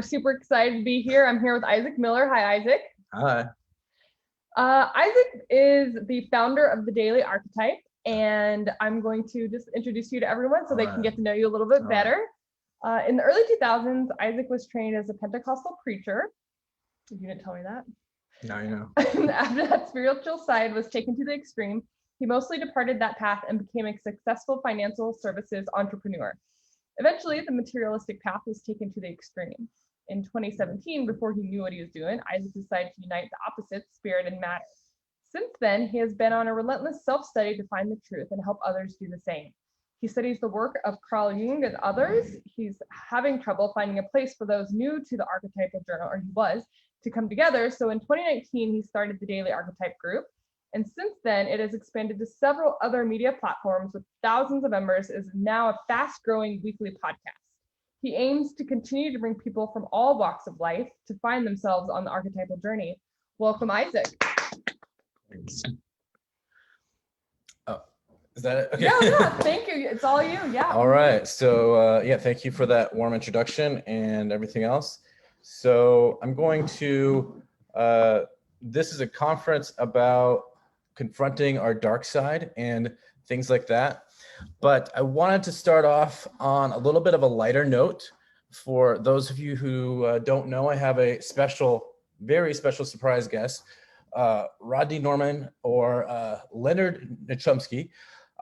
We're super excited to be here. I'm here with Isaac Miller. Hi, Isaac. Hi. Isaac is the founder of the Daily Archetype, and I'm going to just introduce you to everyone so they can get to know you a little bit better. In the early 2000s, Isaac was trained as a Pentecostal preacher. You didn't tell me that. Now you know. And after that spiritual side was taken to the extreme, he mostly departed that path and became a successful financial services entrepreneur. Eventually, the materialistic path was taken to the extreme. In 2017, before he knew what he was doing, Isaac decided to unite the opposites, spirit and matter. Since then, he has been on a relentless self-study to find the truth and help others do the same. He studies the work of Carl Jung and others. He's having trouble finding a place for those new to the Archetypal journal, or he was, to come together. So in 2019, he started the Daily Archetype group. And since then, it has expanded to several other media platforms with thousands of members, is now a fast-growing weekly podcast. He aims to continue to bring people from all walks of life to find themselves on the archetypal journey. Welcome, Isaac. Thanks. Oh, is that it? Okay. Yeah, thank you. It's all you, yeah. All right. So yeah, thank you for that warm introduction and everything else. So I'm going to, this is a conference about confronting our dark side and things like that. But I wanted to start off on a little bit of a lighter note. For those of you who don't know, I have a special, very special surprise guest, Rodney Norman or Leonard Nachumsky.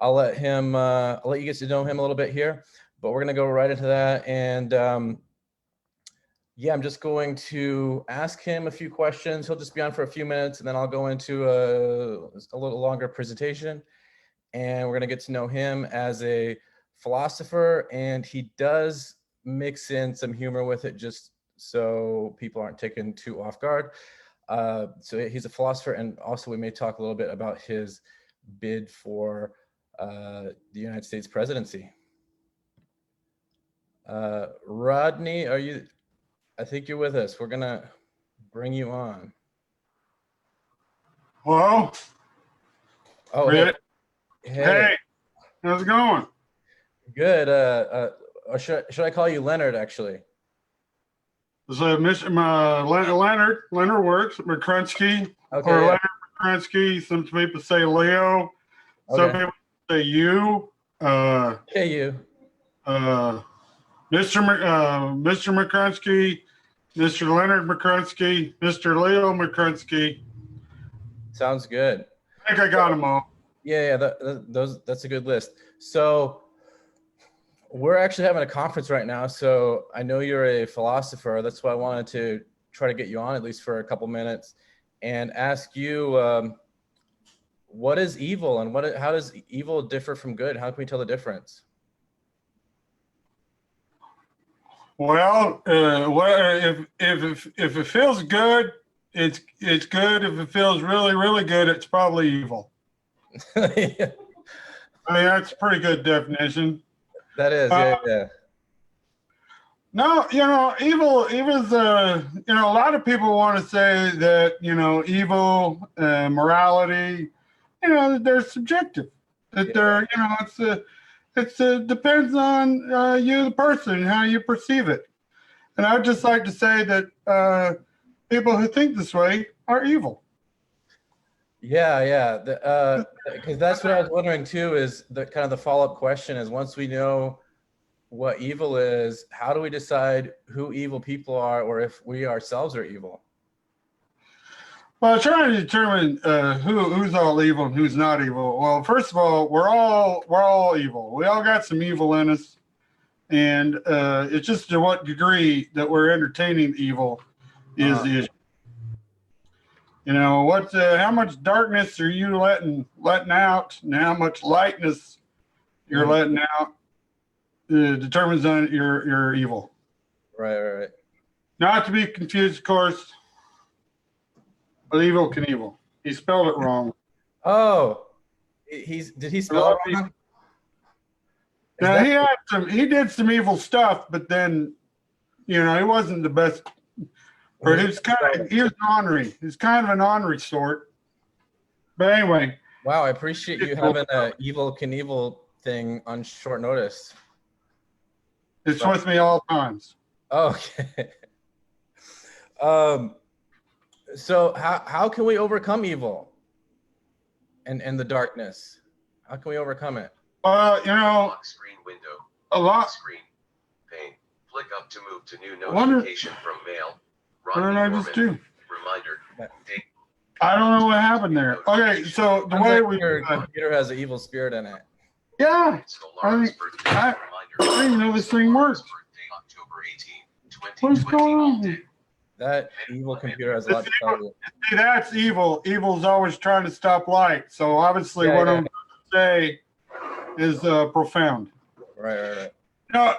I'll let you get to know him a little bit here, but we're gonna go right into that. And yeah, I'm just going to ask him a few questions. He'll just be on for a few minutes, and then I'll go into a little longer presentation. And we're going to get to know him as a philosopher, and he does mix in some humor with it just so people aren't taken too off guard. So he's a philosopher, and also we may talk a little bit about his bid for the United States presidency. Rodney, I think you're with us. We're going to bring you on. Hello? Oh, Hey, how's it going? Good. Or should I call you Leonard, actually? So, Leonard works. McCrunsky, Okay, or yeah. Leonard McCrunsky. Some people say Leo. Some Okay. people say you. Hey, you. Mr. McCrunsky, Mr. Leonard McCrunsky, Mr. Leo McCrunsky. Sounds good. I think I got them all. Yeah, that's a good list. So we're actually having a conference right now. So I know you're a philosopher. That's why I wanted to try to get you on at least for a couple minutes and ask you, what is evil, and how does evil differ from good? How can we tell the difference? Well, if it feels good, it's good. If it feels really, really good, it's probably evil. Yeah. I mean, that's a pretty good definition. That is, yeah. No, evil's, a lot of people want to say that, evil, morality, they're subjective. That they're, it depends on you, the person, how you perceive it. And I'd just like to say that people who think this way are evil. Yeah. Because that's what I was wondering too, is the kind of the follow-up question is, once we know what evil is, how do we decide who evil people are, or if we ourselves are evil? Well, trying to determine who's all evil and who's not evil. Well, first of all, we're all evil. We all got some evil in us, and it's just to what degree that we're entertaining evil is the issue. How much darkness are you letting out, and how much lightness you're letting out determines on your evil. Right. Not to be confused, of course, but evil can evil. He spelled it wrong. Oh, did he spell it wrong? Yeah, he did some evil stuff, but then, he wasn't the best. Or he was an ornery. He's kind of an ornery sort. But anyway. Wow, I appreciate you having a evil Knievel thing on short notice. It's with me all times. Okay. So how can we overcome evil and the darkness? How can we overcome it? You know, Lock screen window. a lot. Screen. Pane. Flick up to move to new Wonder- notification from mail. What did Rodney I just Norman. do? Reminder. Date. I don't know what happened there. Okay, so the Sounds way like we, your computer has an evil spirit in it. yeah, Solara's birthday. I didn't even know this thing worked. Birthday, October 18, What's 2020. going all on? day. That evil computer has a lot to tell you. See, that's evil. Evil's always trying to stop light. So obviously, Yeah, what yeah. I'm going to say is profound. Right. No.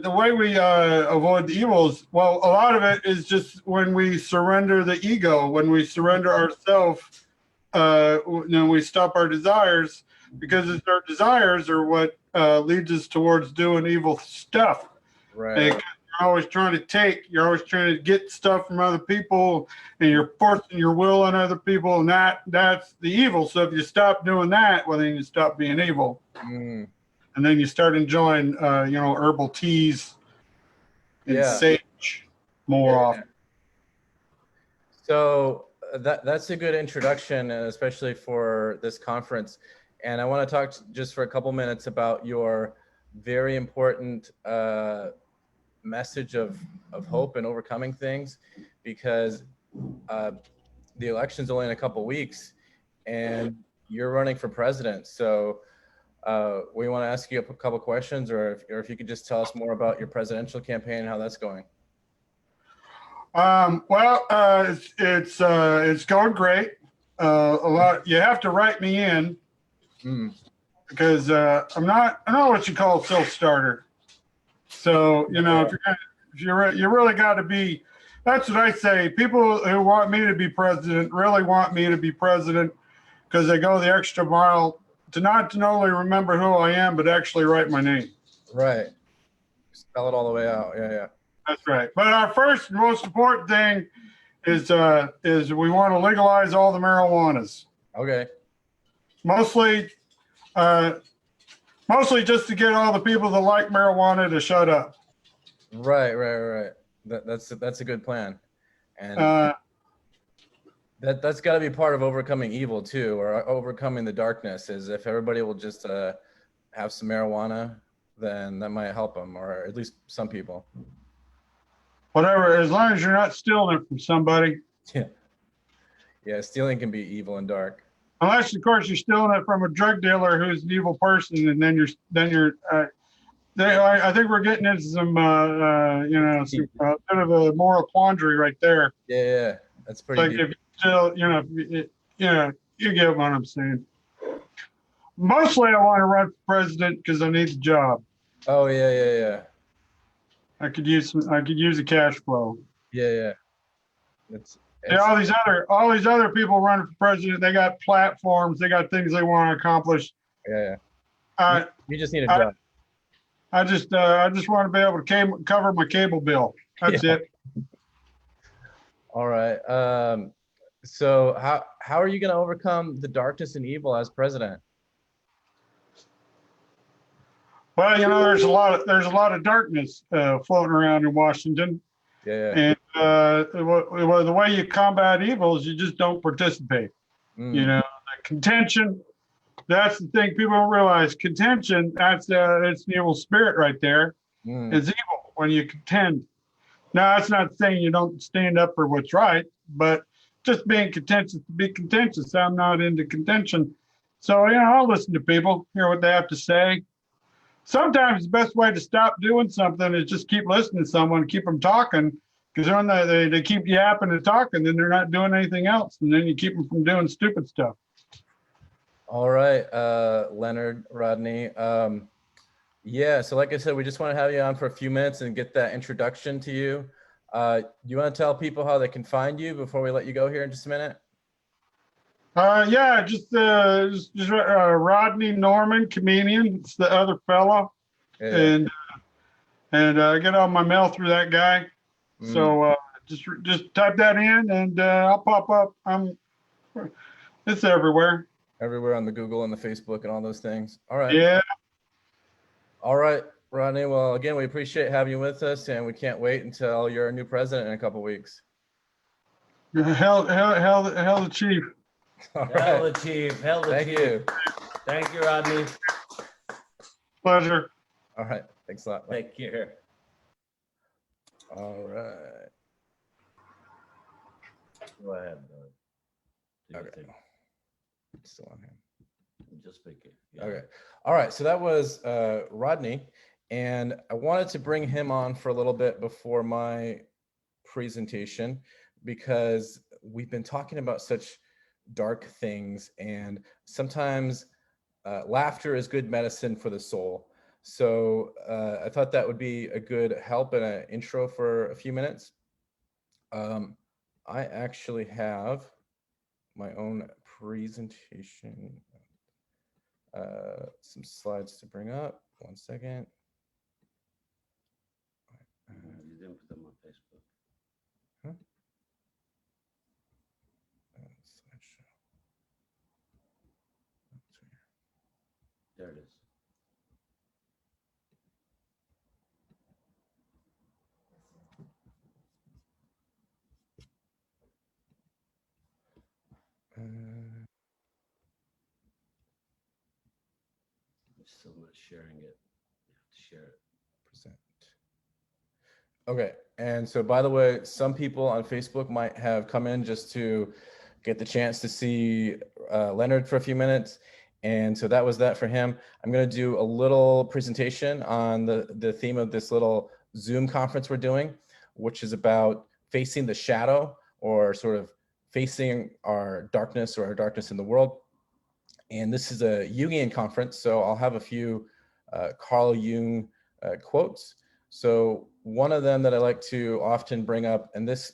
The way we avoid the evils, well, a lot of it is just when we surrender the ego, when we surrender ourselves, when we stop our desires, because it's our desires are what leads us towards doing evil stuff. Right. You're always trying to take, you're always trying to get stuff from other people, and you're forcing your will on other people, and that's the evil. So if you stop doing that, well, then you stop being evil. Mm. And then you start enjoying, herbal teas and Yeah. sage more often. So that's a good introduction, especially for this conference. And I want to talk just for a couple minutes about your very important message of hope and overcoming things, because the election's only in a couple weeks and you're running for president. So we want to ask you a couple questions, or if you could just tell us more about your presidential campaign and how that's going. It's going great. A lot. You have to write me in because I'm not what you call a self-starter. So if you really got to be. That's what I say. People who want me to be president really want me to be president because they go the extra mile to not only remember who I am, but actually write my name. Right. Spell it all the way out. Yeah. That's right. But our first and most important thing is we want to legalize all the marijuanas. Okay. Mostly just to get all the people that like marijuana to shut up. Right. That's a good plan, and that's got to be part of overcoming evil too, or overcoming the darkness. Is if everybody will just have some marijuana, then that might help them, or at least some people. Whatever, as long as you're not stealing it from somebody. Yeah, stealing can be evil and dark. Unless, of course, you're stealing it from a drug dealer who's an evil person, and then you're. I think we're getting into some, a bit of a moral quandary right there. Yeah, that's pretty. Like deep. if you still, you get what I'm saying. Mostly, I want to run for president because I need the job. Oh yeah. I could use a cash flow. Yeah. All these other people running for president, they got platforms, they got things they want to accomplish. Yeah. You just need a job. I just want to be able to cover my cable bill. That's it. All right. So how are you going to overcome the darkness and evil as president? Well, there's a lot of darkness floating around in Washington. Yeah. And the way you combat evil is you just don't participate. The contention. That's the thing people don't realize. Contention, it's the evil spirit right there. It's evil when you contend. Now, that's not saying you don't stand up for what's right, but just being contentious to be contentious. I'm not into contention. So, I'll listen to people, hear what they have to say. Sometimes the best way to stop doing something is just keep listening to someone, keep them talking, because when they keep yapping and talking, then they're not doing anything else. And then you keep them from doing stupid stuff. All right, Leonard, Rodney. So like I said, we just want to have you on for a few minutes and get that introduction to you. You want to tell people how they can find you before we let you go here in just a minute? Just Rodney Norman, comedian. It's the other fellow. Yeah. And I get all my mail through that guy. So just type that in and I'll pop up. It's everywhere. Everywhere on the Google and the Facebook and all those things. All right. Yeah. All right. Rodney, well, again, we appreciate having you with us, and we can't wait until you're a new president in a couple weeks. Hell the chief. All Hell right. the chief. Hell the Thank chief. you. Thank you, Rodney. Pleasure. All right. Thanks a lot. Bye. Take care. All right. Go ahead. Do your Okay. thing. Still on here. Just speak it. Yeah. Okay. All right. So that was Rodney, and I wanted to bring him on for a little bit before my presentation because we've been talking about such dark things, and sometimes laughter is good medicine for the soul. So I thought that would be a good help and an intro for a few minutes. I actually have my own presentation. Some slides to bring up. 1 second. You didn't put them on Facebook. Slideshow. There it is. I'm still not sharing it. You have to share it. Present. Okay, and so by the way, some people on Facebook might have come in just to get the chance to see Leonard for a few minutes. And so that was that for him. I'm going to do a little presentation on the theme of this little Zoom conference we're doing, which is about facing the shadow, or sort of facing our darkness, or our darkness in the world. And this is a Jungian conference, so I'll have a few Carl Jung quotes. So one of them that I like to often bring up, and this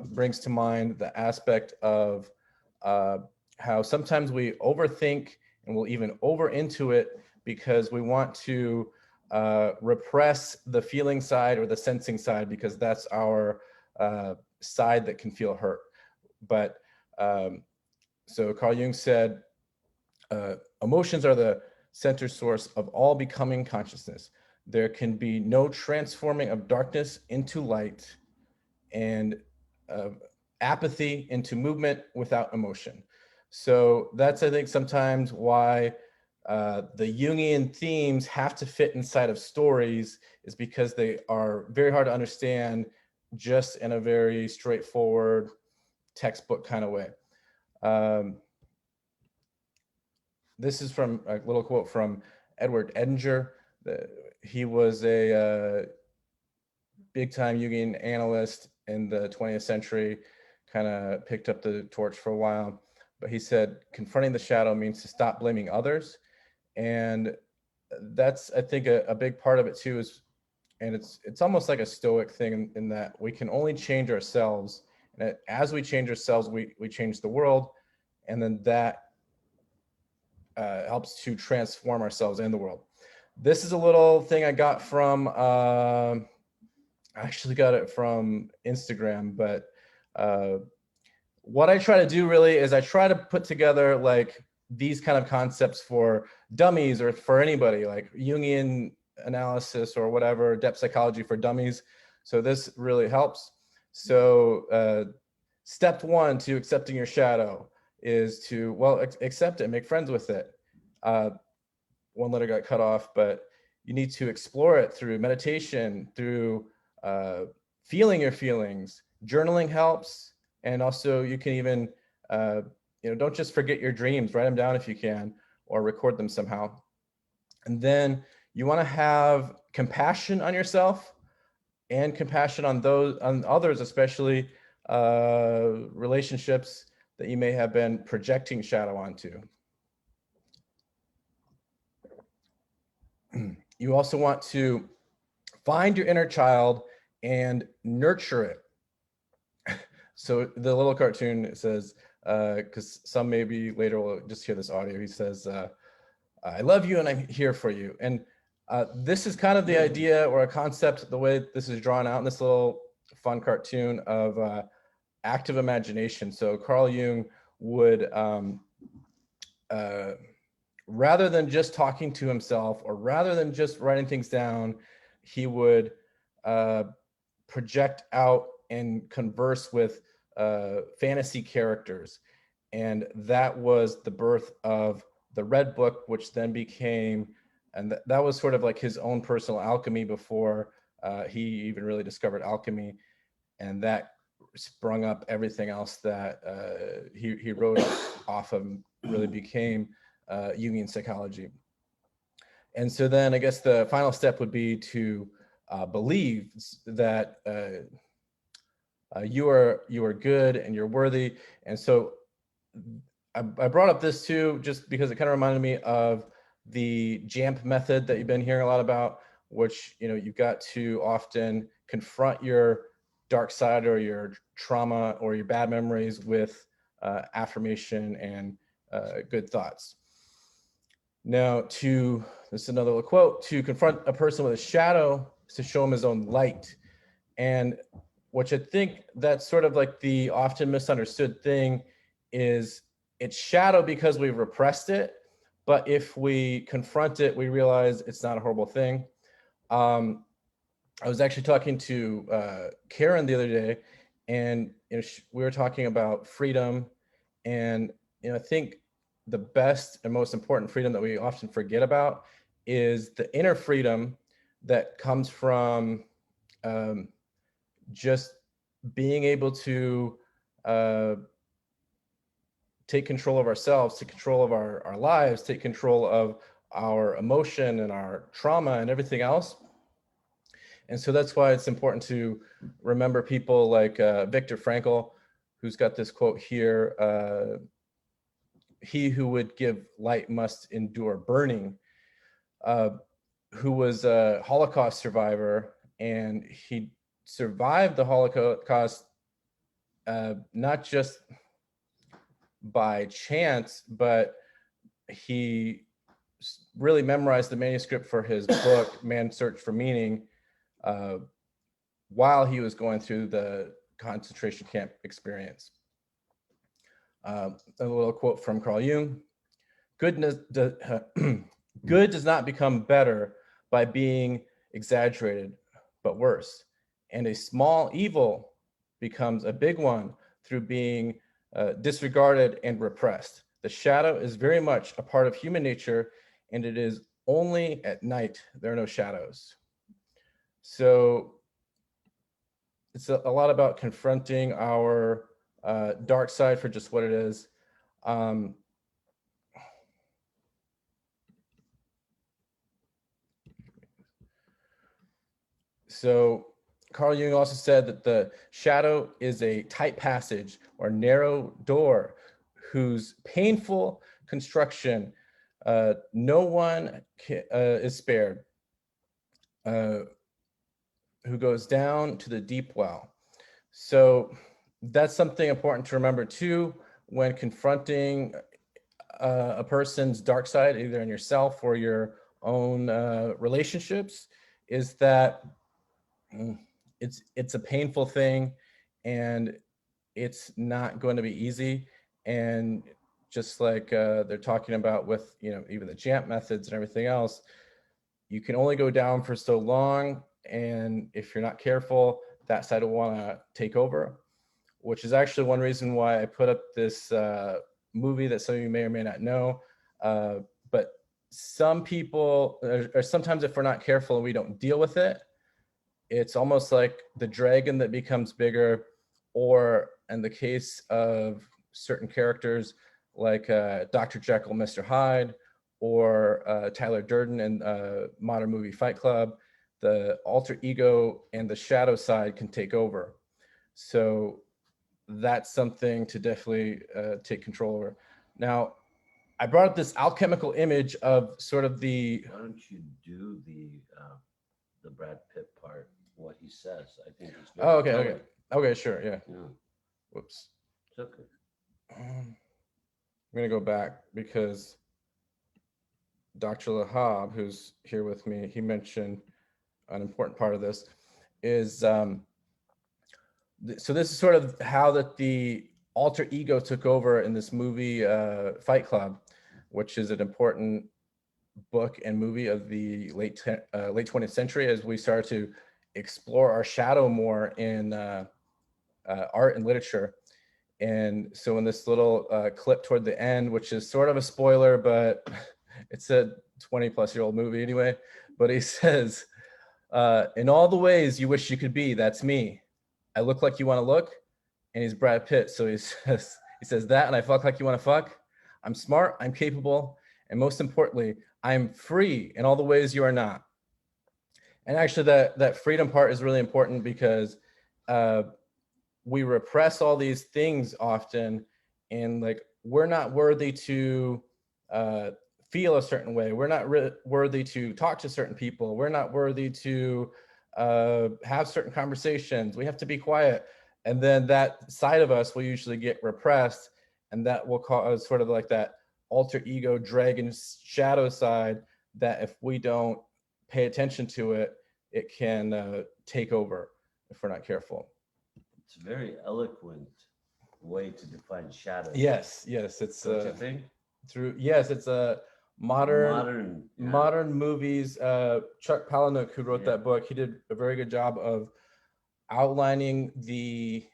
brings to mind the aspect of how sometimes we overthink and we'll even over-intuit because we want to repress the feeling side or the sensing side, because that's our side that can feel hurt. But so Carl Jung said, emotions are the center source of all becoming consciousness. There can be no transforming of darkness into light, and apathy into movement without emotion. So that's, I think, sometimes why the Jungian themes have to fit inside of stories, is because they are very hard to understand just in a very straightforward textbook kind of way. This is from a little quote from Edward Edinger. He was a big time Jungian analyst in the 20th century, kind of picked up the torch for a while. But he said, confronting the shadow means to stop blaming others. And that's, I think, a big part of it too, is, and it's almost like a stoic thing in that we can only change ourselves. And as we change ourselves, we change the world. And then that helps to transform ourselves and the world. This is a little thing I got from, I actually got it from Instagram, but what I try to do really is I try to put together like these kind of concepts for dummies, or for anybody, like Jungian analysis or whatever, depth psychology for dummies. So this really helps. So step one to accepting your shadow is to, well, accept it, make friends with it. One letter got cut off, but you need to explore it through meditation, through feeling your feelings. Journaling helps. And also you can even, don't just forget your dreams, write them down if you can, or record them somehow. And then you want to have compassion on yourself and compassion on others, especially relationships that you may have been projecting shadow onto. You also want to find your inner child and nurture it. So the little cartoon says, because some maybe later will just hear this audio, he says, I love you and I'm here for you. And this is kind of the idea or a concept, the way this is drawn out in this little fun cartoon of active imagination. So Carl Jung would rather than just talking to himself or rather than just writing things down, he would project out and converse with fantasy characters. And that was the birth of the Red Book, which then became, and that was sort of like his own personal alchemy before he even really discovered alchemy. And that sprung up everything else that he wrote off of, really became Jungian psychology. And so then I guess the final step would be to believe that you are good and you're worthy. And so I brought up this too, just because it kind of reminded me of the JAMP method that you've been hearing a lot about, which, you know, you've got to often confront your dark side or your trauma or your bad memories with affirmation and good thoughts. Now, this is another little quote: to confront a person with a shadow is to show him his own light. And which I think that's sort of like the often misunderstood thing is it's shadow because we've repressed it. But if we confront it, we realize it's not a horrible thing. I was actually talking to Karen the other day, and we were talking about freedom. And I think the best and most important freedom that we often forget about is the inner freedom that comes from just being able to take control of ourselves, take control of our lives, take control of our emotion and our trauma and everything else. And so that's why it's important to remember people like Viktor Frankl, who's got this quote here: he who would give light must endure burning, who was a Holocaust survivor, and he survived the Holocaust not just by chance, but he really memorized the manuscript for his book, Man's Search for Meaning, while he was going through the concentration camp experience. A little quote from Carl Jung: good does not become better by being exaggerated, but worse. And a small evil becomes a big one through being disregarded and repressed. The shadow is very much a part of human nature, and it is only at night there are no shadows. So it's a lot about confronting our dark side for just what it is. So Carl Jung also said that the shadow is a tight passage or narrow door whose painful construction no one is spared, who goes down to the deep well. So that's something important to remember too when confronting a person's dark side, either in yourself or your own relationships, is that it's a painful thing and it's not going to be easy. And just like they're talking about with even the JAMP methods and everything else, you can only go down for so long, and if you're not careful, that side will want to take over, which is actually one reason why I put up this movie that some of you may or may not know. But some people, or sometimes if we're not careful and we don't deal with it, it's almost like the dragon that becomes bigger, or in the case of certain characters like Dr. Jekyll, Mr. Hyde, or Tyler Durden in modern movie Fight Club, the alter ego and the shadow side can take over. So that's something to definitely take control over. Now, I brought up this alchemical image of sort of the. Why don't you do the Brad Pitt part, what he says? I think it's very Okay, sure, yeah. Whoops. It's okay. I'm gonna go back because Dr. Lahab, who's here with me, he mentioned an important part of this is, so this is sort of how that the alter ego took over in this movie, Fight Club. which is an important book and movie of the late 20th century, as we started to explore our shadow more in art and literature. And so in this little clip toward the end, which is sort of a spoiler, but it's a 20-plus-year-old movie anyway, but he says, in all the ways you wish you could be, that's me. I look like you want to look, and he's Brad Pitt. So he says that, and I fuck like you want to fuck. I'm smart, I'm capable, and most importantly, I'm free in all the ways you are not. And actually that freedom part is really important, because we repress all these things often, and like, we're not worthy to feel a certain way. We're not worthy to talk to certain people. We're not worthy to have certain conversations. We have to be quiet. And then that side of us will usually get repressed, and that will cause sort of like that alter ego dragon shadow side, that if we don't pay attention to it, it can take over if we're not careful. It's a very eloquent way to define shadow. Yes, it's Don't you think? it's a modern yeah. movies. Chuck Palahniuk, who wrote that book, he did a very good job of outlining the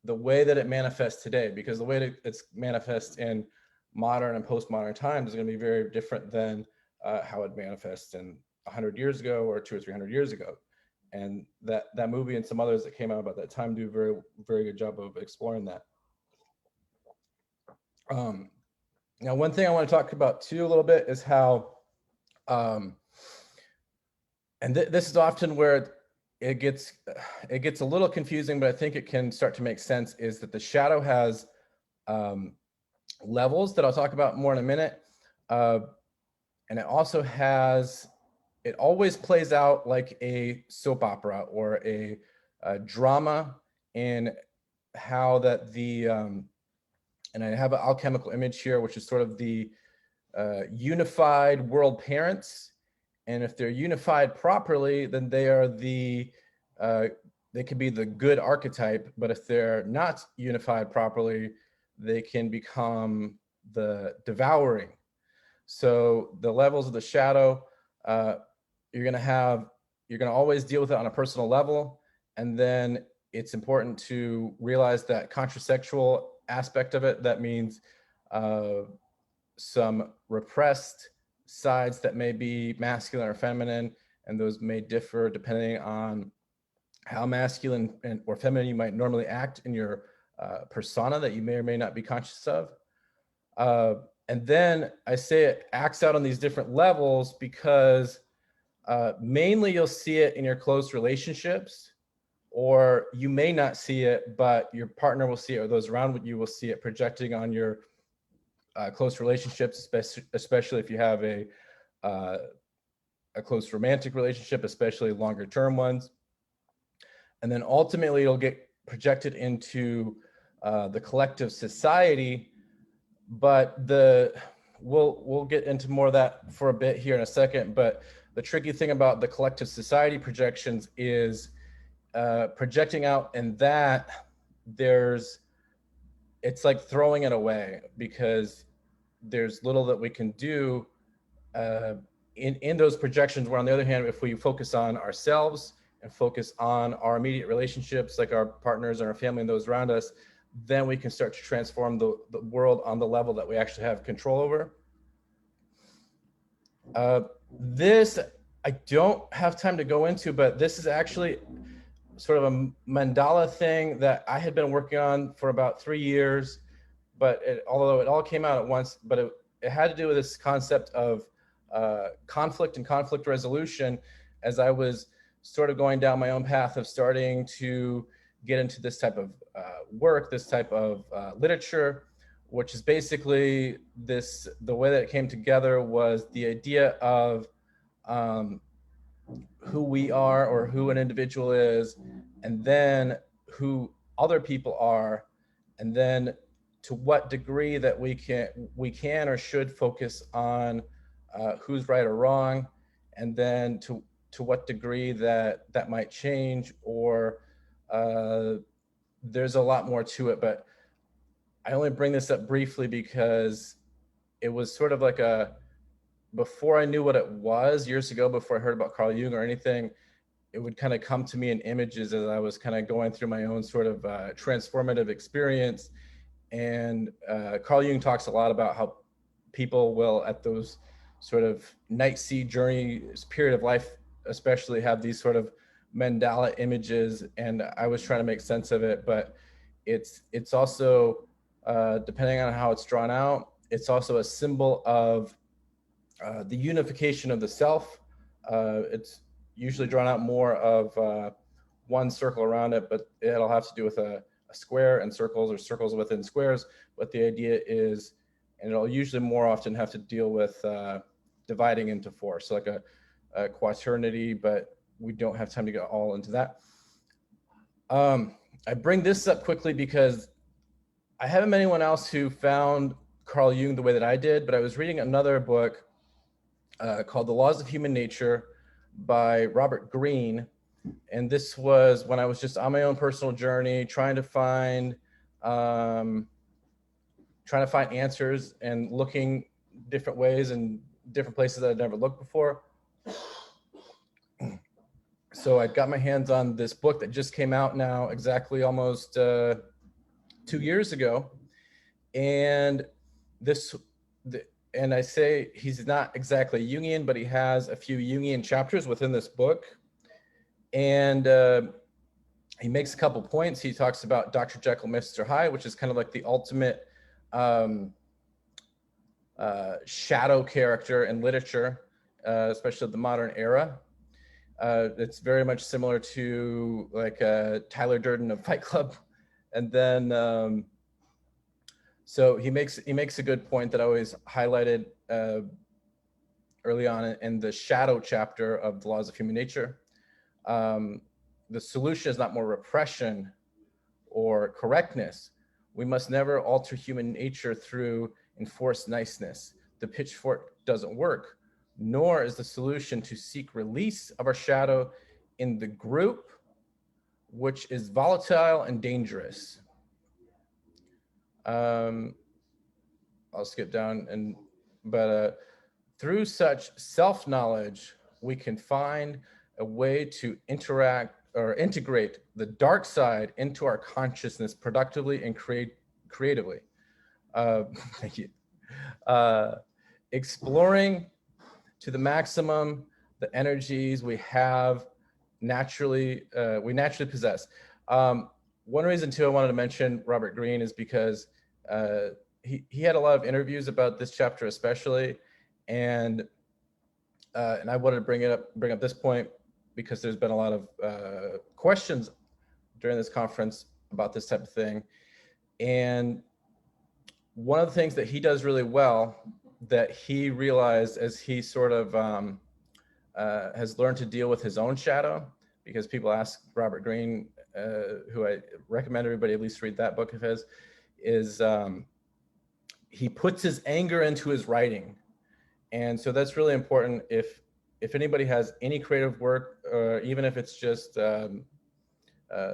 way that it manifests today, because the way that it's manifests in modern and postmodern times is going to be very different than how it manifests in 100 years ago or 200 or 300 years ago. And that movie and some others that came out about that time do a very, very good job of exploring that. Now, one thing I want to talk about too a little bit is how, and this is often where it gets a little confusing, but I think it can start to make sense, is that the shadow has levels that I'll talk about more in a minute. And it also has, it always plays out like a soap opera or a drama, in how that the, and I have an alchemical image here, which is sort of the unified world parents. And if they're unified properly, then they are they can be the good archetype. But if they're not unified properly, they can become the devouring. So the levels of the shadow, you're gonna always deal with it on a personal level. And then it's important to realize that contrasexual aspect of it. That means some repressed sides that may be masculine or feminine, and those may differ depending on how masculine or feminine you might normally act in your persona that you may or may not be conscious of. And then I say it acts out on these different levels because mainly you'll see it in your close relationships, or you may not see it, but your partner will see it, or those around you will see it projecting on your close relationships, especially if you have a close romantic relationship, especially longer term ones. And then ultimately it'll get projected into the collective society. But we'll get into more of that for a bit here in a second. But the tricky thing about the collective society projections is projecting out, and that it's like throwing it away, because there's little that we can do in those projections. Where on the other hand, if we focus on ourselves and focus on our immediate relationships, like our partners and our family and those around us, then we can start to transform the world on the level that we actually have control over. This I don't have time to go into, but this is actually sort of a mandala thing that I had been working on for about 3 years, but although it all came out at once, but it had to do with this concept of conflict and conflict resolution, as I was sort of going down my own path of starting to get into this type of work, this type of literature, which is basically the way that it came together was the idea of who we are, or who an individual is, and then who other people are, and then to what degree that we can or should focus on who's right or wrong, and then to what degree that might change, or there's a lot more to it. But I only bring this up briefly because it was sort of like before I knew what it was years ago, before I heard about Carl Jung or anything, it would kind of come to me in images as I was kind of going through my own sort of transformative experience. And Carl Jung talks a lot about how people will, at those sort of night sea journey period of life, especially, have these sort of mandala images. And I was trying to make sense of it, but it's also, depending on how it's drawn out, it's also a symbol of the unification of the self. It's usually drawn out more of one circle around it, but it'll have to do with a square and circles, or circles within squares. But the idea is, and it'll usually more often have to deal with dividing into four, so like a quaternity, but we don't have time to get all into that. I bring this up quickly because I haven't met anyone else who found Carl Jung the way that I did, but I was reading another book called The Laws of Human Nature by Robert Greene. And this was when I was just on my own personal journey, trying to find answers and looking different ways and different places that I'd never looked before. So I got my hands on this book that just came out now, exactly almost 2 years ago. And and I say he's not exactly Jungian, but he has a few Jungian chapters within this book. And he makes a couple points. He talks about Dr. Jekyll, Mr. Hyde, which is kind of like the ultimate shadow character in literature, especially the modern era. It's very much similar to like Tyler Durden of Fight Club. And then, so he makes a good point that I always highlighted early on in the shadow chapter of The Laws of Human Nature. The solution is not more repression or correctness. We must never alter human nature through enforced niceness. The pitchfork doesn't work, nor is the solution to seek release of our shadow in the group, which is volatile and dangerous. I'll skip down, but through such self-knowledge, we can find a way to interact or integrate the dark side into our consciousness productively and creatively. Thank you. Exploring to the maximum the energies we have naturally possess. One reason too I wanted to mention Robert Greene is because he had a lot of interviews about this chapter especially, and I wanted to bring up this point because there's been a lot of questions during this conference about this type of thing. And one of the things that he does really well, that he realized as he sort of has learned to deal with his own shadow, because people ask Robert Greene, who I recommend everybody at least read that book of his, is he puts his anger into his writing. And so that's really important. If anybody has any creative work, or even if it's just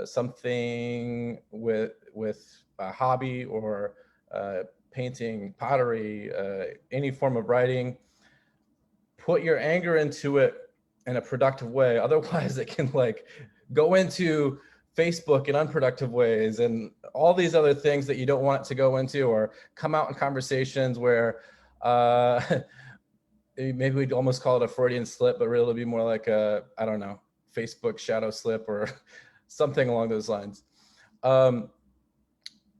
something with a hobby or painting, pottery, any form of writing, put your anger into it in a productive way. Otherwise it can like go into Facebook in unproductive ways and all these other things that you don't want it to go into, or come out in conversations where maybe we'd almost call it a Freudian slip, but really it'll be more like a, I don't know, Facebook shadow slip or something along those lines.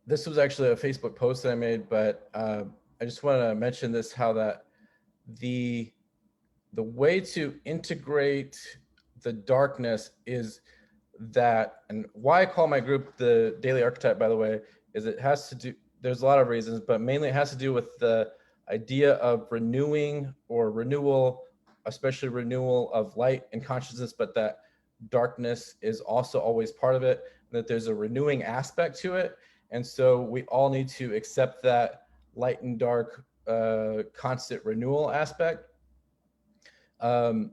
This was actually a Facebook post that I made, but I just want to mention this, how that the way to integrate the darkness is that, and why I call my group the Daily Archetype, by the way, is it has to do, there's a lot of reasons, but mainly it has to do with the idea of renewing or renewal, especially renewal of light and consciousness, but that darkness is also always part of it, that there's a renewing aspect to it. And so we all need to accept that light and dark constant renewal aspect. And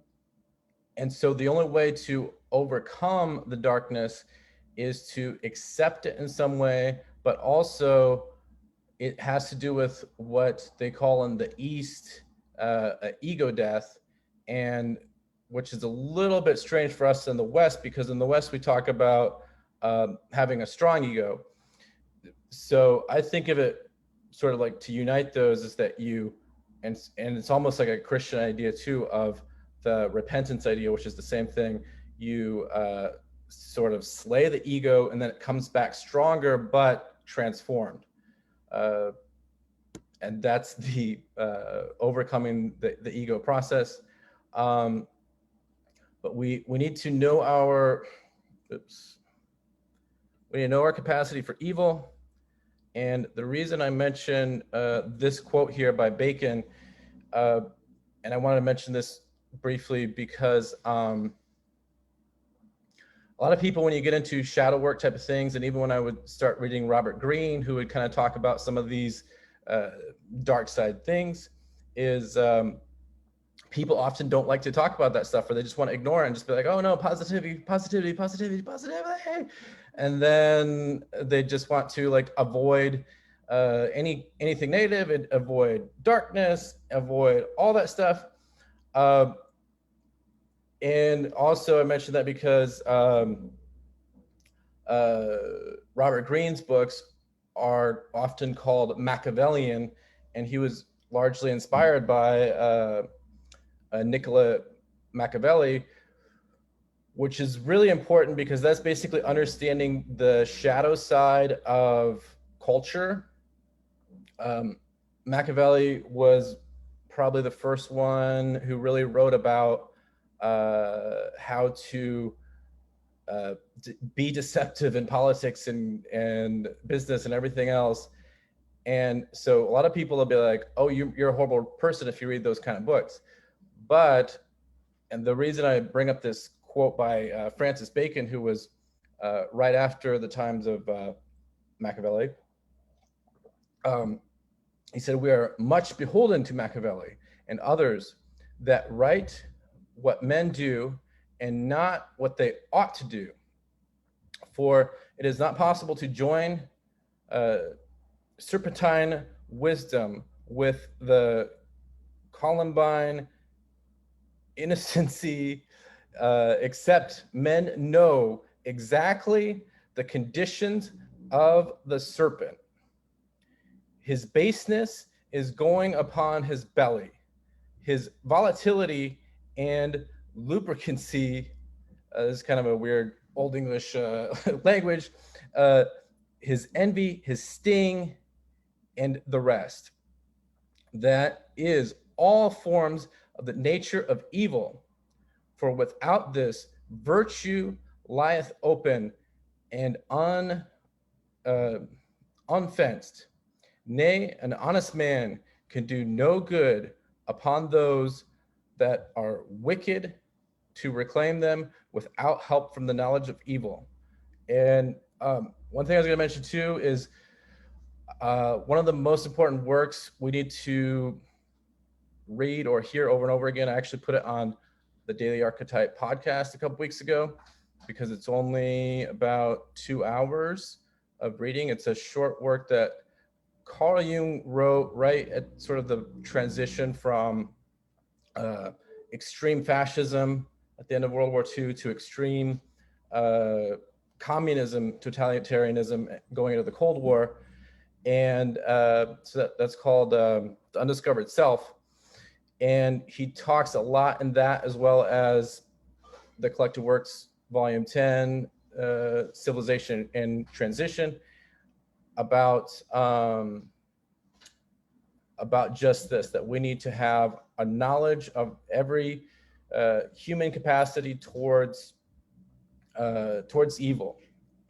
so the only way to overcome the darkness is to accept it in some way, but also it has to do with what they call in the East ego death, and which is a little bit strange for us in the West, because in the West we talk about having a strong ego. So I think of it sort of like, to unite those is that you, and it's almost like a Christian idea too, of the repentance idea, which is the same thing. You sort of slay the ego, and then it comes back stronger but transformed. And that's the overcoming the ego process. But we need to know our, we need to know our capacity for evil. And the reason I mention this quote here by Bacon, and I wanted to mention this briefly because a lot of people, when you get into shadow work type of things, and even when I would start reading Robert Greene, who would kind of talk about some of these dark side things, is people often don't like to talk about that stuff, or they just want to ignore it and just be like, oh no, positivity, positivity, positivity, positivity. And then they just want to like avoid anything negative, and avoid darkness, avoid all that stuff. And also I mentioned that because Robert Greene's books are often called Machiavellian, and he was largely inspired by Niccolo Machiavelli, which is really important because that's basically understanding the shadow side of culture. Machiavelli was probably the first one who really wrote about how to be deceptive in politics and business and everything else. And so a lot of people will be like, oh, you're a horrible person if you read those kind of books. But, and the reason I bring up this quote by Francis Bacon, who was right after the times of Machiavelli, he said, we are much beholden to Machiavelli and others that write what men do and not what they ought to do. For it is not possible to join serpentine wisdom with the Columbine innocency, except men know exactly the conditions of the serpent. His baseness is going upon his belly. His volatility and lubricancy, this is kind of a weird Old English language, his envy, his sting, and the rest. That is all forms of the nature of evil. For without this, virtue lieth open and unfenced. Nay, an honest man can do no good upon those that are wicked, to reclaim them without help from the knowledge of evil. And one thing I was going to mention too is one of the most important works we need to read or hear over and over again. I actually put it on the Daily Archetype podcast a couple weeks ago because it's only about 2 hours of reading. It's a short work that Carl Jung wrote right at sort of the transition from extreme fascism at the end of World War II to extreme communism, totalitarianism going into the Cold War. And so that's called The Undiscovered Self. And he talks a lot in that, as well as the Collected Works, Volume 10, Civilization and Transition, about just this, that we need to have a knowledge of every human capacity towards evil.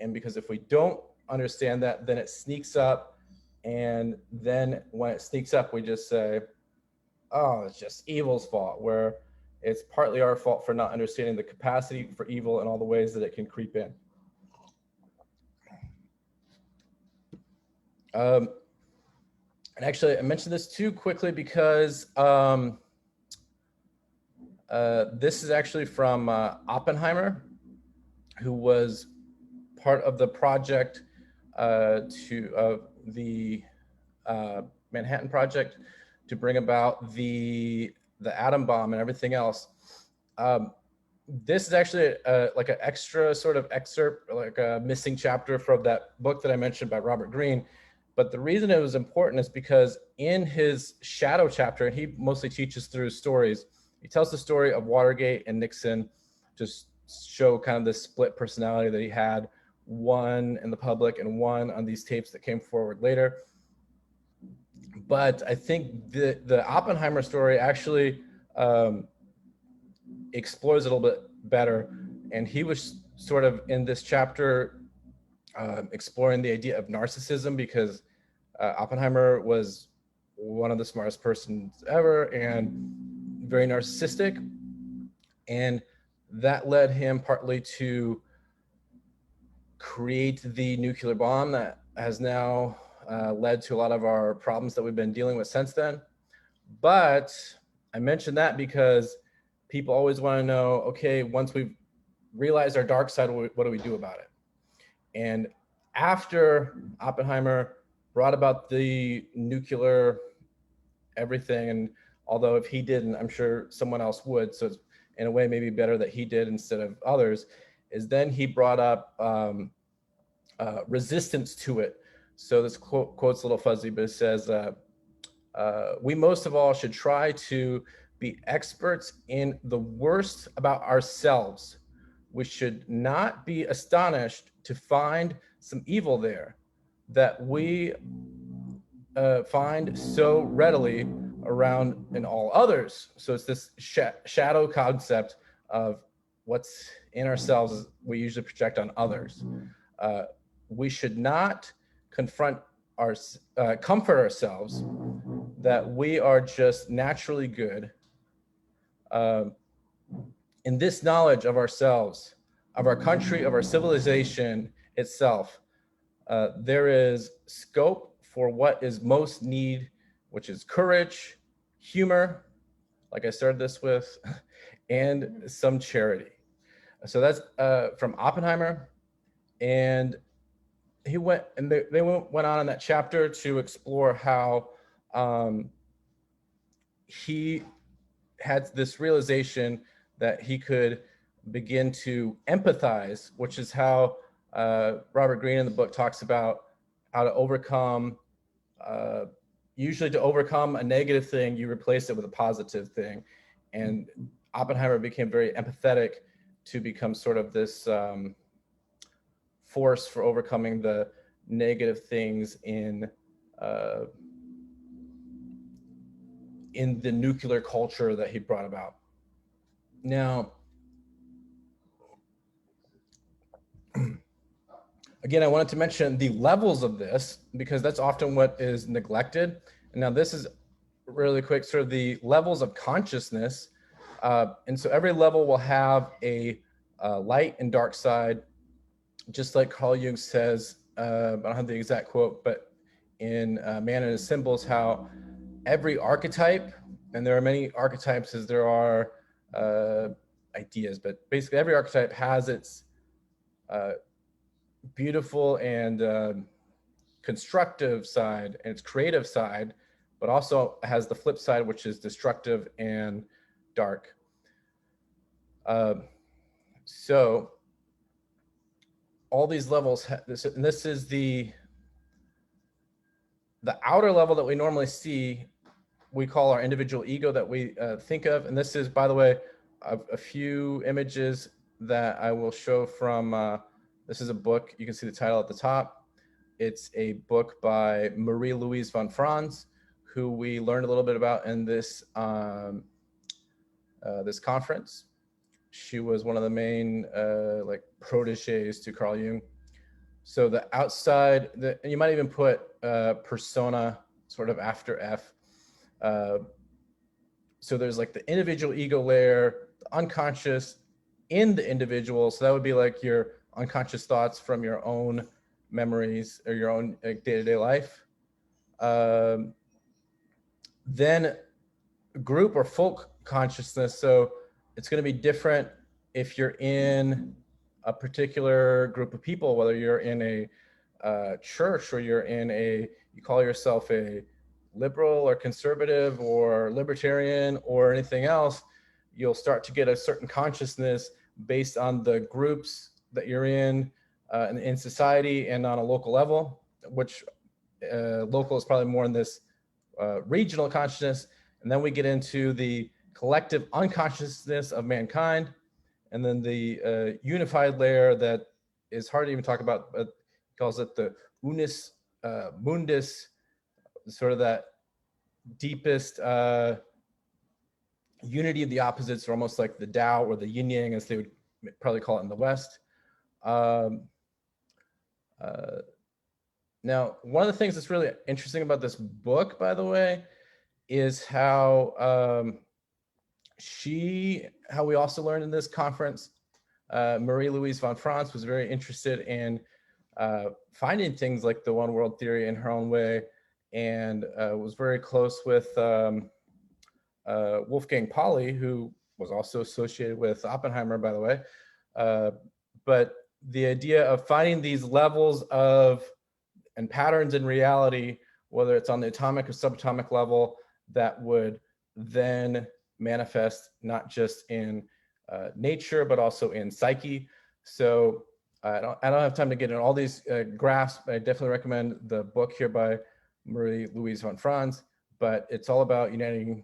And because if we don't understand that, then it sneaks up. And then when it sneaks up, we just say, oh, it's just evil's fault, where it's partly our fault for not understanding the capacity for evil and all the ways that it can creep in. And actually, I mentioned this too quickly because this is actually from Oppenheimer, who was part of the project Manhattan Project to bring about the atom bomb and everything else. This is actually like an extra sort of excerpt, like a missing chapter from that book that I mentioned by Robert Greene. But the reason it was important is because in his shadow chapter, he mostly teaches through stories. He tells the story of Watergate and Nixon, just show kind of the split personality that he had, one in the public and one on these tapes that came forward later. But I think the Oppenheimer story actually explores it a little bit better. And he was sort of in this chapter exploring the idea of narcissism, because Oppenheimer was one of the smartest persons ever and very narcissistic. And that led him partly to create the nuclear bomb that has now led to a lot of our problems that we've been dealing with since then. But I mentioned that because people always want to know, okay, once we've realized our dark side, what do we do about it? And after Oppenheimer brought about the nuclear everything, and although if he didn't, I'm sure someone else would, so it's in a way maybe better that he did instead of others, is then he brought up resistance to it. So this quote's a little fuzzy, but it says, we most of all should try to be experts in the worst about ourselves. We should not be astonished to find some evil there that we find so readily around in all others. So it's this shadow concept of what's in ourselves we usually project on others. We should not comfort ourselves that we are just naturally good. In this knowledge of ourselves, of our country, of our civilization itself, there is scope for what is most need, which is courage, humor, like I started this with, and some charity. So that's from Oppenheimer. And he went, and they went on in that chapter to explore how he had this realization that he could begin to empathize, which is how Robert Greene in the book talks about how to overcome, usually to overcome a negative thing, you replace it with a positive thing. And Oppenheimer became very empathetic to become sort of this force for overcoming the negative things in the nuclear culture that he brought about. Now, again, I wanted to mention the levels of this because that's often what is neglected. And now this is really quick, sort of the levels of consciousness. And so every level will have a light and dark side, just like Carl Jung says, I don't have the exact quote, but in Man and His Symbols, how every archetype, and there are many archetypes as there are ideas, but basically every archetype has its beautiful and constructive side and its creative side, but also has the flip side, which is destructive and dark. So all these levels, and this is the outer level that we normally see, we call our individual ego that we think of. And this is, by the way, a few images that I will show from, this is a book, you can see the title at the top. It's a book by Marie-Louise von Franz, who we learned a little bit about in this, this conference. She was one of the main like proteges to Carl Jung. So the outside, and you might even put persona sort of after F. So there's like the individual ego layer, the unconscious in the individual. So that would be like your unconscious thoughts from your own memories or your own day-to-day life. Then group or folk consciousness. So it's going to be different if you're in a particular group of people, whether you're in church, or you call yourself a liberal or conservative or libertarian or anything else, you'll start to get a certain consciousness based on the groups that you're in society and on a local level, which local is probably more in this regional consciousness. And then we get into the collective unconsciousness of mankind, and then the unified layer that is hard to even talk about, but calls it the unus mundus, sort of that deepest unity of the opposites, or almost like the Tao or the yin yang, as they would probably call it in the West. Now, one of the things that's really interesting about this book, by the way, is how how we also learned in this conference, Marie-Louise von Franz was very interested in finding things like the one world theory in her own way, and was very close with Wolfgang Pauli, who was also associated with Oppenheimer, by the way. But the idea of finding these levels and patterns in reality, whether it's on the atomic or subatomic level, that would then manifest not just in nature, but also in psyche. So I don't have time to get in all these graphs, but I definitely recommend the book here by Marie-Louise von Franz. But it's all about uniting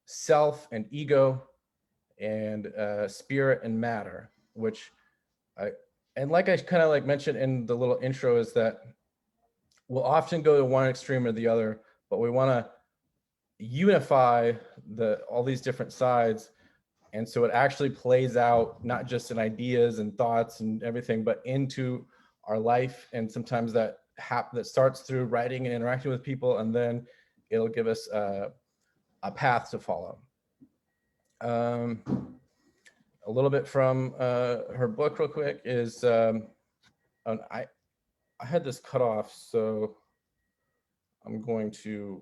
self and ego and spirit and matter, which and like I kind of like mentioned in the little intro, is that we'll often go to one extreme or the other, but we want to unify all these different sides. And so it actually plays out not just in ideas and thoughts and everything, but into our life. And sometimes that starts through writing and interacting with people, and then it'll give us a path to follow. A little bit from her book real quick is, I had this cut off, so I'm going to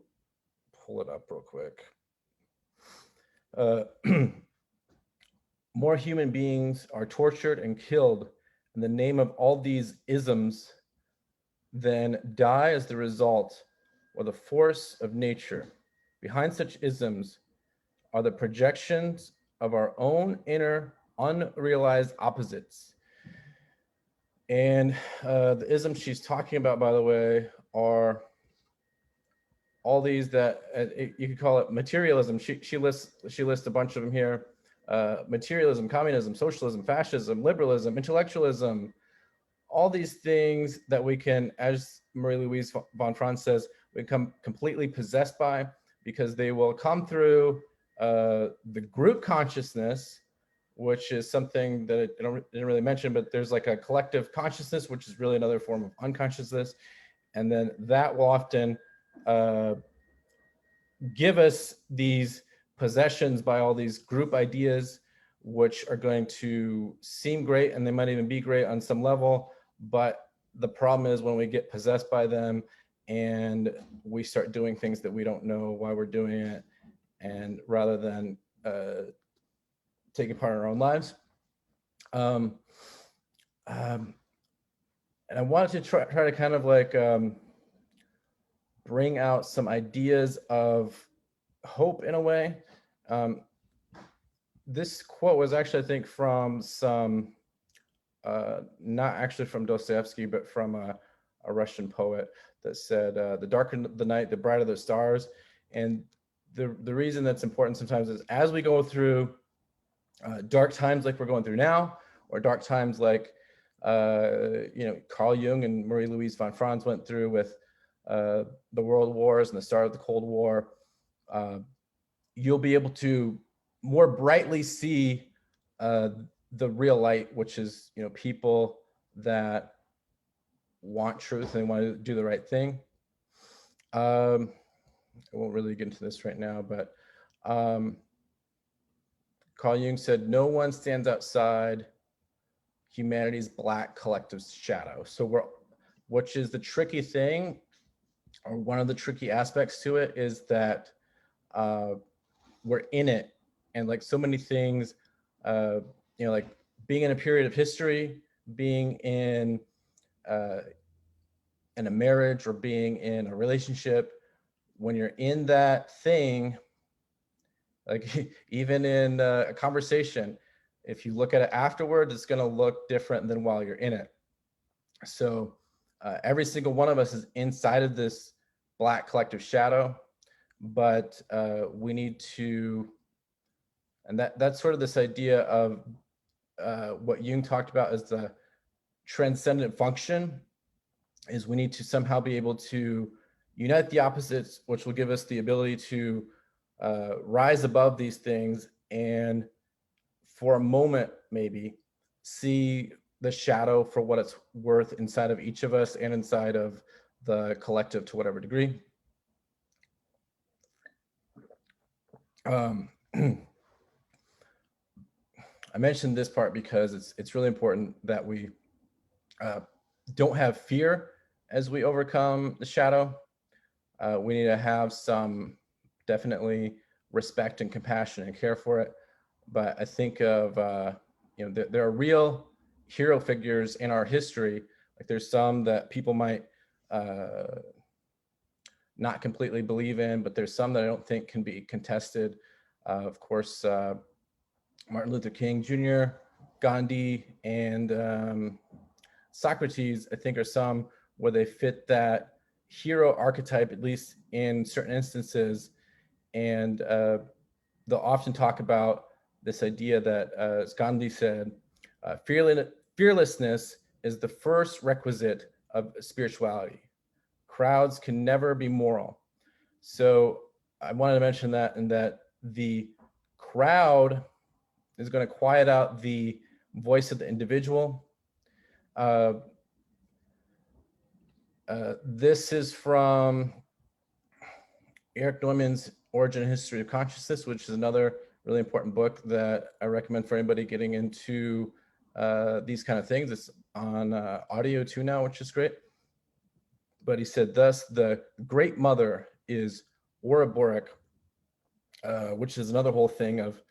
pull it up real quick. More human beings are tortured and killed in the name of all these isms than die as the result or the force of nature. Behind such isms are the projections of our own inner unrealized opposites. And the isms she's talking about, by the way, are all these that you could call it materialism. She lists a bunch of them here. Materialism, communism, socialism, fascism, liberalism, intellectualism, all these things that we can, as Marie-Louise von Franz says, we become completely possessed by, because they will come through the group consciousness, which is something that I didn't really mention, but there's like a collective consciousness, which is really another form of unconsciousness. And then that will often give us these possessions by all these group ideas, which are going to seem great, and they might even be great on some level. But the problem is when we get possessed by them and we start doing things that we don't know why we're doing it, and rather than taking part in our own lives. And I wanted to try to kind of like bring out some ideas of hope in a way. This quote was actually, I think, from some, not actually from Dostoevsky, but from a Russian poet that said, the darker the night, the brighter the stars. And the reason that's important sometimes is as we go through dark times like we're going through now, or dark times like Carl Jung and Marie-Louise von Franz went through with the world wars and the start of the Cold War, you'll be able to more brightly see the real light, which is people that want truth and want to do the right thing. I won't really get into this right now, but Carl Jung said, no one stands outside humanity's black collective shadow. So which is the tricky thing, or one of the tricky aspects to it, is that we're in it. And like so many things, like being in a period of history, being in in a marriage or being in a relationship, when you're in that thing, like even in a conversation, if you look at it afterwards, it's going to look different than while you're in it. So every single one of us is inside of this black collective shadow, but we need to, and that's sort of this idea of what Jung talked about as the transcendent function, is we need to somehow be able to unite the opposites, which will give us the ability to rise above these things and for a moment maybe see the shadow for what it's worth inside of each of us and inside of the collective to whatever degree. I mentioned this part because it's really important that we don't have fear as we overcome the shadow. We need to have some definitely respect and compassion and care for it. But I think of, there are real hero figures in our history. Like there's some that people might not completely believe in, but there's some that I don't think can be contested. Of course, Martin Luther King Jr., Gandhi, and Socrates, I think, are some where they fit that hero archetype, at least in certain instances. And they'll often talk about this idea that, as Gandhi said, fearlessness is the first requisite of spirituality. Crowds can never be moral. So I wanted to mention that, and that the crowd is going to quiet out the voice of the individual. This is from Eric Neumann's Origin and History of Consciousness, which is another really important book that I recommend for anybody getting into these kind of things. It's on audio too now, which is great. But he said, thus, the great mother is Ouroboros, which is another whole thing of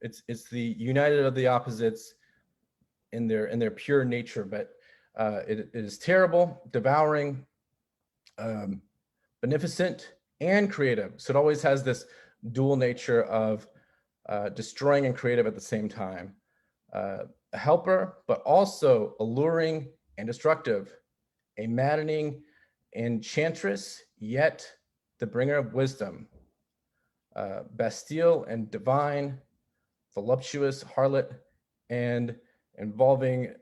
it's the united of the opposites in their pure nature, but it is terrible, devouring, beneficent, and creative. So it always has this dual nature of destroying and creative at the same time. A helper, but also alluring and destructive, a maddening enchantress, yet the bringer of wisdom, bastille and divine, voluptuous harlot, and involving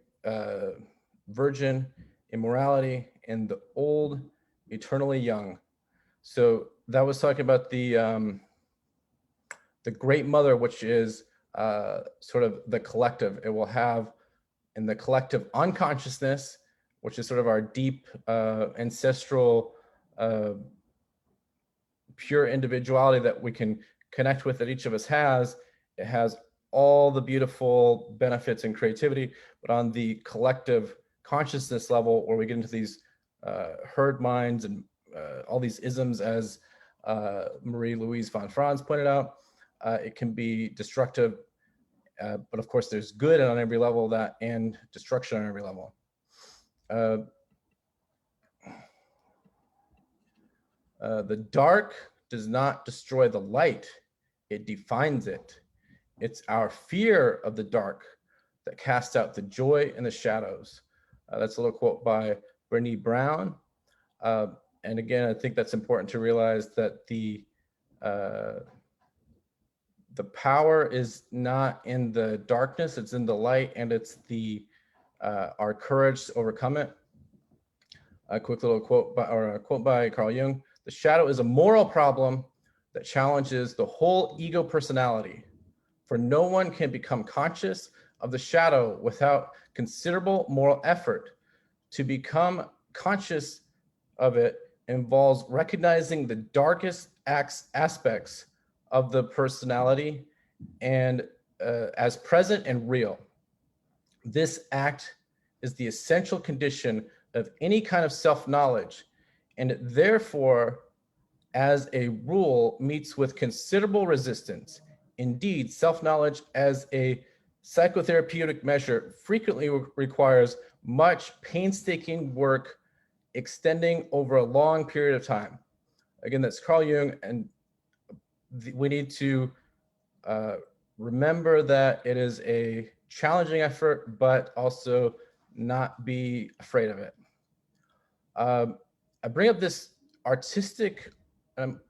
virgin, immorality, and the old, eternally young. So that was talking about the great mother, which is sort of the collective. It will have in the collective unconsciousness, which is sort of our deep ancestral pure individuality that we can connect with, that each of us has. It has all the beautiful benefits and creativity, but on the collective consciousness level, where we get into these herd minds and all these isms, as Marie-Louise von Franz pointed out, it can be destructive. But of course, there's good on every level of that, and destruction on every level. The dark does not destroy the light, it defines it. It's our fear of the dark that casts out the joy in the shadows. That's a little quote by Brené Brown. And again, I think that's important to realize that the power is not in the darkness, it's in the light, and it's our courage to overcome it. A quick little quote by Carl Jung: the shadow is a moral problem that challenges the whole ego personality, for no one can become conscious of the shadow without considerable moral effort. To become conscious of it involves recognizing the darkest aspects of the personality and as present and real. This act is the essential condition of any kind of self-knowledge, and it therefore, as a rule, meets with considerable resistance. Indeed, self-knowledge as a psychotherapeutic measure frequently requires much painstaking work extending over a long period of time. Again, that's Carl Jung, and we need to remember that it is a challenging effort, but also not be afraid of it. I bring up this artistic, I'm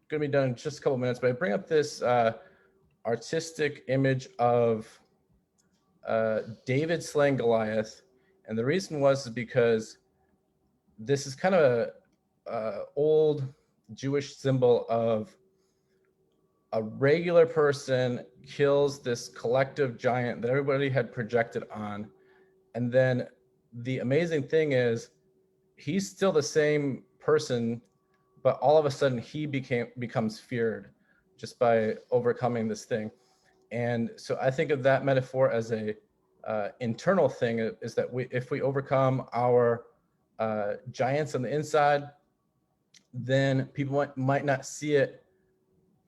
going to be done in just a couple minutes, but I bring up this artistic image of David slaying Goliath. And the reason was because this is kind of a old Jewish symbol of a regular person kills this collective giant that everybody had projected on. And then the amazing thing is he's still the same person, but all of a sudden he becomes feared just by overcoming this thing. And so I think of that metaphor as a internal thing, is that if we overcome our giants on the inside, then people might not see it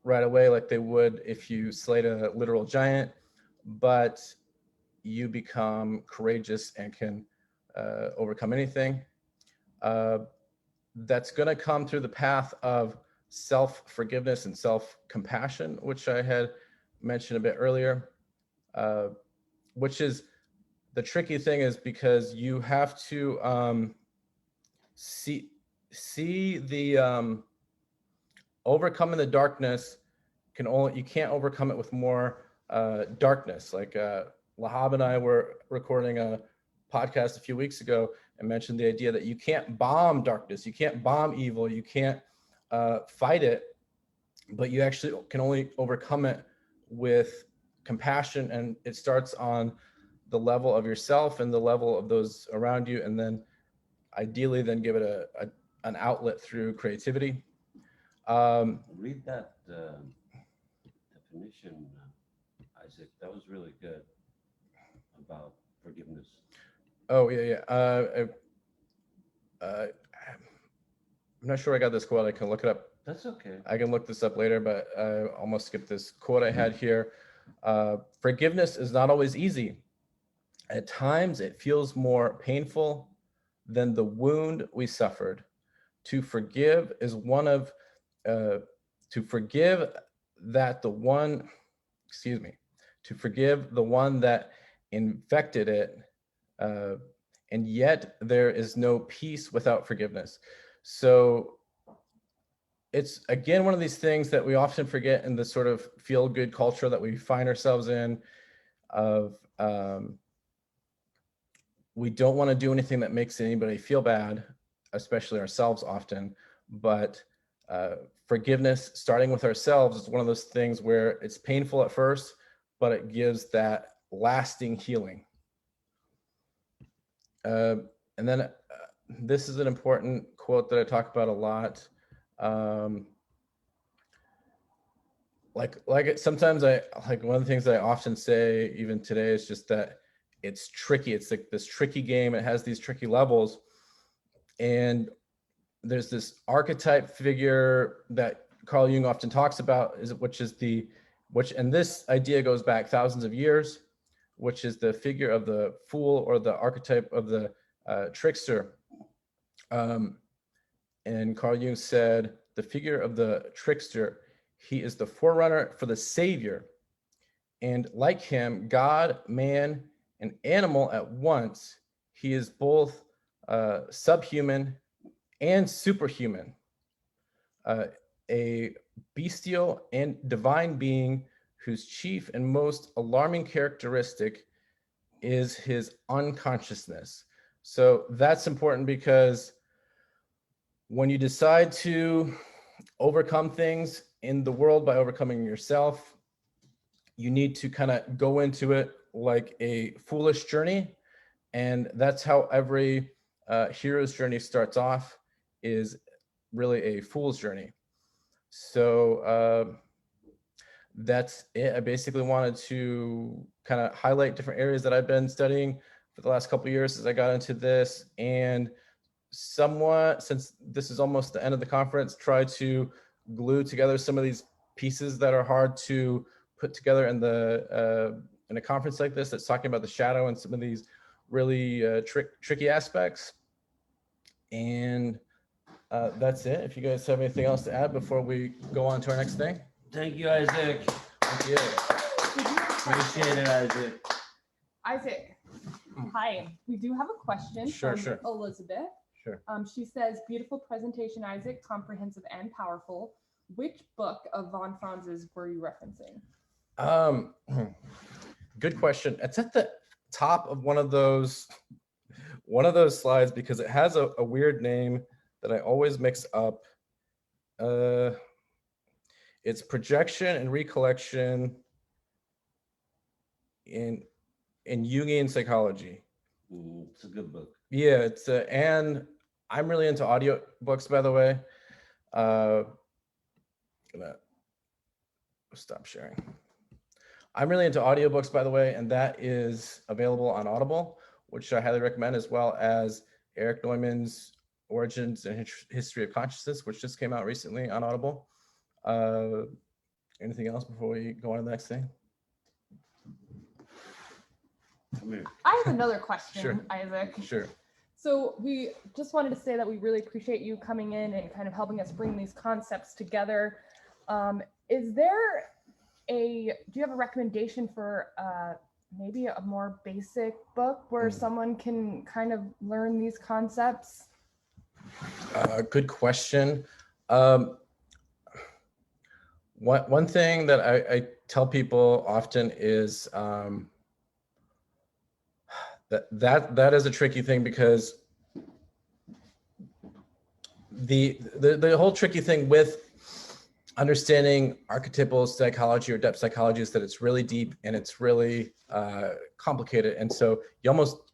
right away like they would if you slayed a literal giant, but you become courageous and can overcome anything. That's going to come through the path of self-forgiveness and self-compassion, which I had mentioned a bit earlier, which is the tricky thing, is because you have to see the overcoming the darkness you can't overcome it with more darkness. Like Lahab and I were recording a podcast a few weeks ago and mentioned the idea that you can't bomb darkness, you can't bomb evil, you can't fight it, but you actually can only overcome it with compassion. And it starts on the level of yourself and the level of those around you, and then ideally then give it an outlet through creativity. Read that definition, Isaac. That was really good about forgiveness. Oh, yeah. I'm not sure I got this quote. I can look it up. That's okay. I can look this up later, but I almost skipped this quote I had here. Forgiveness is not always easy. At times, it feels more painful than the wound we suffered. To forgive is one of to forgive the one that infected it, and yet there is no peace without forgiveness. So it's, again, one of these things that we often forget in the sort of feel-good culture that we find ourselves in, of we don't want to do anything that makes anybody feel bad, especially ourselves often, but forgiveness, starting with ourselves, is one of those things where it's painful at first, but it gives that lasting healing. And then this is an important quote that I talk about a lot. Sometimes one of the things that I often say even today is just that it's tricky. It's like this tricky game. It has these tricky levels. And there's this archetype figure that Carl Jung often talks about, and this idea goes back thousands of years, which is the figure of the fool, or the archetype of the trickster. And Carl Jung said, the figure of the trickster, he is the forerunner for the savior. And like him, God, man, and animal at once, he is both subhuman and superhuman, a bestial and divine being whose chief and most alarming characteristic is his unconsciousness. So that's important, because when you decide to overcome things in the world by overcoming yourself, you need to kind of go into it like a foolish journey. And that's how every hero's journey starts off, is really a fool's journey. So that's it. I basically wanted to kind of highlight different areas that I've been studying for the last couple of years as I got into this, and somewhat, since this is almost the end of the conference, try to glue together some of these pieces that are hard to put together in a conference like this that's talking about the shadow and some of these really tricky aspects. And that's it. If you guys have anything else to add before we go on to our next thing. Thank you, Isaac. Thank you. Appreciate it, Isaac. Isaac, hi. We do have a question Sure, from sure. Elizabeth. Sure. She says, beautiful presentation, Isaac, comprehensive and powerful. Which book of von Franz's were you referencing? Good question. It's at the top of one of those slides because it has a weird name that I always mix up. It's Projection and Recollection in Jungian Psychology. It's a good book. Yeah, it's and I'm really into audio books, by the way. Gonna stop sharing. I'm really into audiobooks, by the way, and that is available on Audible, which I highly recommend, as well as Eric Neumann's Origins and History of Consciousness, which just came out recently on Audible. Anything else before we go on to the next thing? Come here. I have another question, Sure. Isaac. Sure. So we just wanted to say that we really appreciate you coming in and kind of helping us bring these concepts together. Do you have a recommendation for maybe a more basic book where someone can kind of learn these concepts? Good question. One thing that I tell people often is that is a tricky thing, because the whole tricky thing with understanding archetypal psychology or depth psychology is that it's really deep and it's really complicated, and so you almost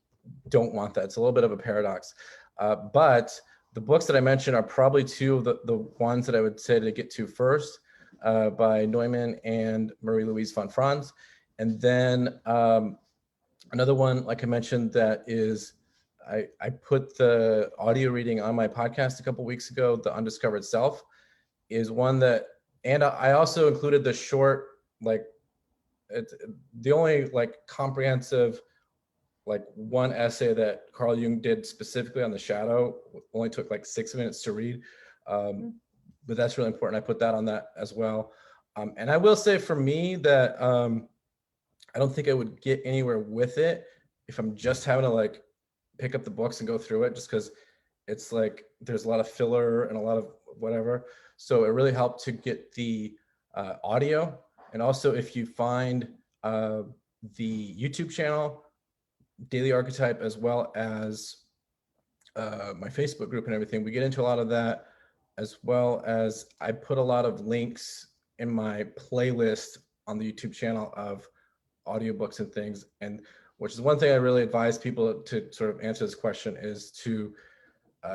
don't want that. It's a little bit of a paradox, but the books that I mentioned are probably two of the ones that I would say to get to first, by Neumann and Marie-Louise von Franz. And then another one, like I mentioned, that is, I put the audio reading on my podcast a couple weeks ago, The Undiscovered Self, is one that, and I also included the short, like, it's the only like comprehensive, like one essay that Carl Jung did specifically on the shadow, only took like 6 minutes to read. But that's really important. I put that on that as well. And I will say for me that I don't think I would get anywhere with it if I'm just having to like pick up the books and go through it, just because it's like there's a lot of filler and a lot of whatever. So it really helped to get the audio. And also if you find the YouTube channel, Daily Archetype, as well as my Facebook group and everything, we get into a lot of that, as well as I put a lot of links in my playlist on the YouTube channel of audiobooks and things. And which is one thing I really advise people to sort of answer this question, is to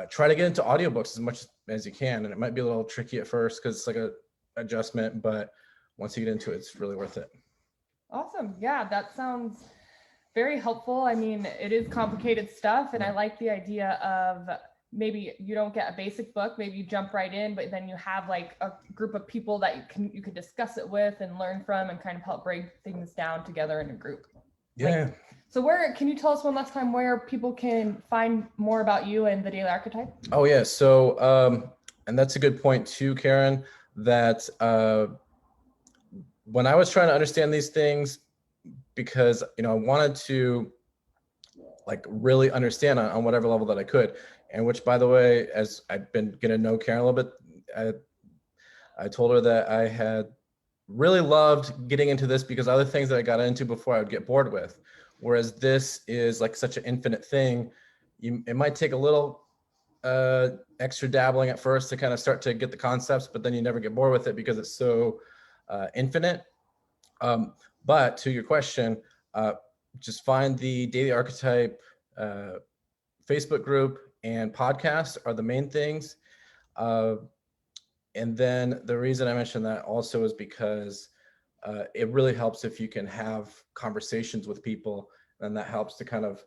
try to get into audiobooks as much as you can. And it might be a little tricky at first because it's like a adjustment, but once you get into it, it's really worth it. Awesome. Yeah, that sounds very helpful. I mean, it is complicated stuff, and I like the idea of maybe you don't get a basic book, maybe you jump right in, but then you have like a group of people that you can discuss it with and learn from, and kind of help break things down together in a group. Yeah. Like, so where can you tell us one last time where people can find more about you and the Daily Archetype? Oh yeah. So and that's a good point too, Karen, that when I was trying to understand these things, because I wanted to like really understand on whatever level that I could, and which, by the way, as I've been getting to know Karen a little bit, I told her that I had really loved getting into this because other things that I got into before I would get bored with, whereas this is like such an infinite thing. It might take a little extra dabbling at first to kind of start to get the concepts, but then you never get bored with it because it's so infinite. But to your question, just find the Daily Archetype Facebook group and podcast are the main things. And then the reason I mentioned that also is because it really helps if you can have conversations with people, and that helps to kind of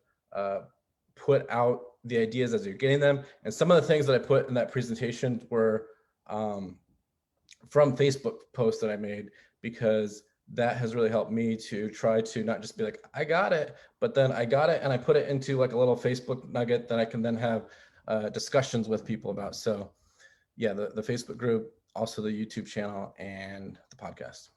put out the ideas as you're getting them. And some of the things that I put in that presentation were from Facebook posts that I made, because that has really helped me to try to not just be like, I got it, but then I got it and I put it into like a little Facebook nugget that I can then have discussions with people about. So yeah, the Facebook group, also the YouTube channel, and the podcast.